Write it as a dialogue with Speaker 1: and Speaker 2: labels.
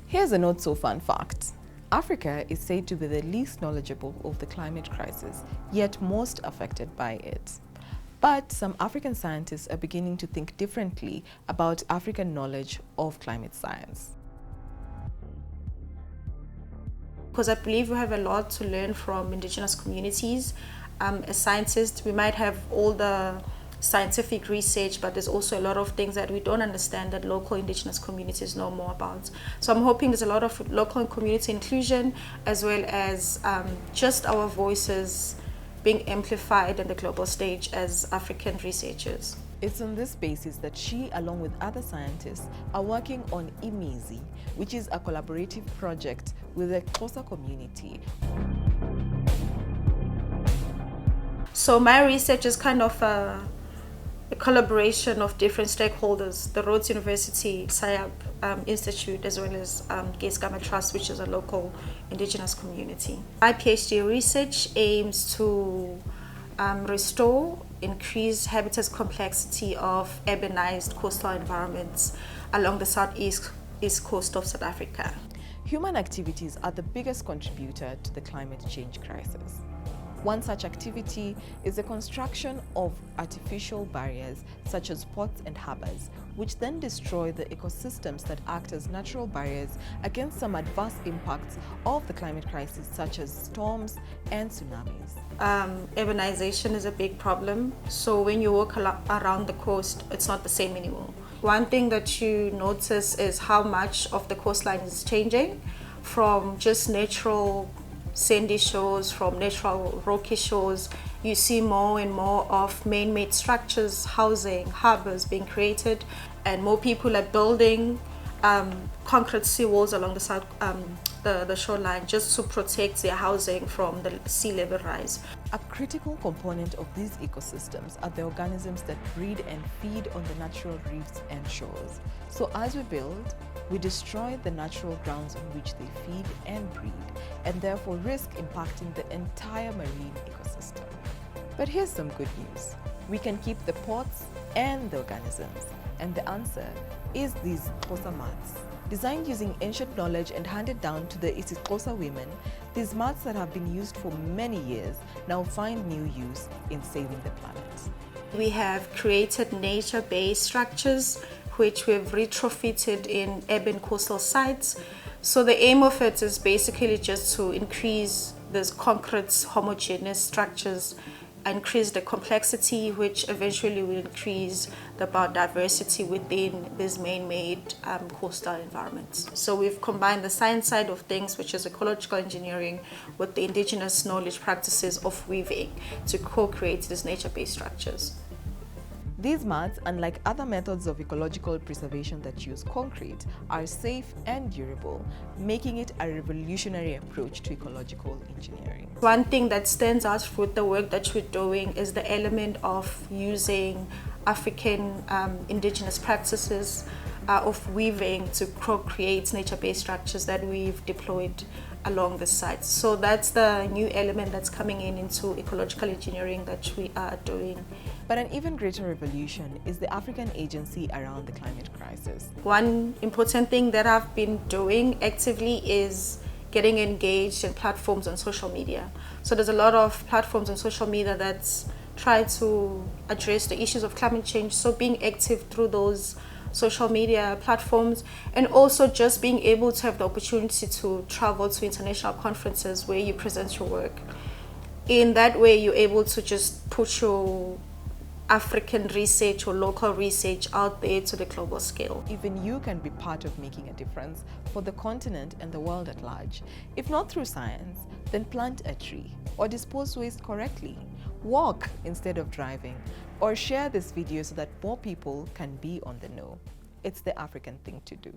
Speaker 1: Here's a not so fun fact. Africa is said to be the least knowledgeable of the climate crisis, yet most affected by it. But some African scientists are beginning to think differently about African knowledge of climate science.
Speaker 2: Because I believe we have a lot to learn from indigenous communities. As scientists, we might have all the scientific research, but there's also a lot of things that we don't understand that local indigenous communities know more about. So I'm hoping there's a lot of local and community inclusion, as well as just our voices being amplified on the global stage as African researchers.
Speaker 1: It's on this basis that she, along with other scientists, are working on IMIZI, which is a collaborative project with the Xhosa community.
Speaker 2: So my research is kind of a collaboration of different stakeholders, the Rhodes University, SIAP Institute, as well as Gama Trust, which is a local indigenous community. My PhD research aims to restore, increase habitat complexity of urbanized coastal environments along the southeast coast of South Africa.
Speaker 1: Human activities are the biggest contributor to the climate change crisis. One such activity is the construction of artificial barriers such as ports and harbors, which then destroy the ecosystems that act as natural barriers against some adverse impacts of the climate crisis such as storms and tsunamis.
Speaker 2: Urbanization is a big problem, so when you walk around the coast, it's not the same anymore. One thing that you notice is how much of the coastline is changing from just natural sandy shores, from natural rocky shores. You see more and more of man-made structures, housing, harbors being created, and more people are building concrete seawalls along the shoreline just to protect their housing from the sea level rise.
Speaker 1: A critical component of these ecosystems are the organisms that breed and feed on the natural reefs and shores. So as we build, we destroy the natural grounds on which they feed and breed, and therefore risk impacting the entire marine ecosystem. But here's some good news. We can keep the ports and the organisms, and the answer is these Xhosa mats. Designed using ancient knowledge and handed down to the isiXhosa women, these mats that have been used for many years now find new use in saving the planet.
Speaker 2: We have created nature-based structures which we've retrofitted in urban coastal sites. So the aim of it is basically just to increase these concrete homogeneous structures, increase the complexity, which eventually will increase the biodiversity within these man-made coastal environments. So we've combined the science side of things, which is ecological engineering, with the indigenous knowledge practices of weaving to co-create these nature-based structures.
Speaker 1: These mats, unlike other methods of ecological preservation that use concrete, are safe and durable, making it a revolutionary approach to ecological engineering.
Speaker 2: One thing that stands out with the work that we're doing is the element of using African indigenous practices of weaving to co-create nature-based structures that we've deployed along the site. So that's the new element that's coming into ecological engineering that we are doing.
Speaker 1: But an even greater revolution is the African agency around the climate crisis.
Speaker 2: One important thing that I've been doing actively is getting engaged in platforms on social media. So there's a lot of platforms on social media that try to address the issues of climate change. So being active through those social media platforms, and also just being able to have the opportunity to travel to international conferences where you present your work. In that way, you're able to just put your African research or local research out there to the global scale.
Speaker 1: Even you can be part of making a difference for the continent and the world at large. If not through science, then plant a tree or dispose waste correctly. Walk instead of driving, or share this video so that more people can be on the know. It's the African thing to do.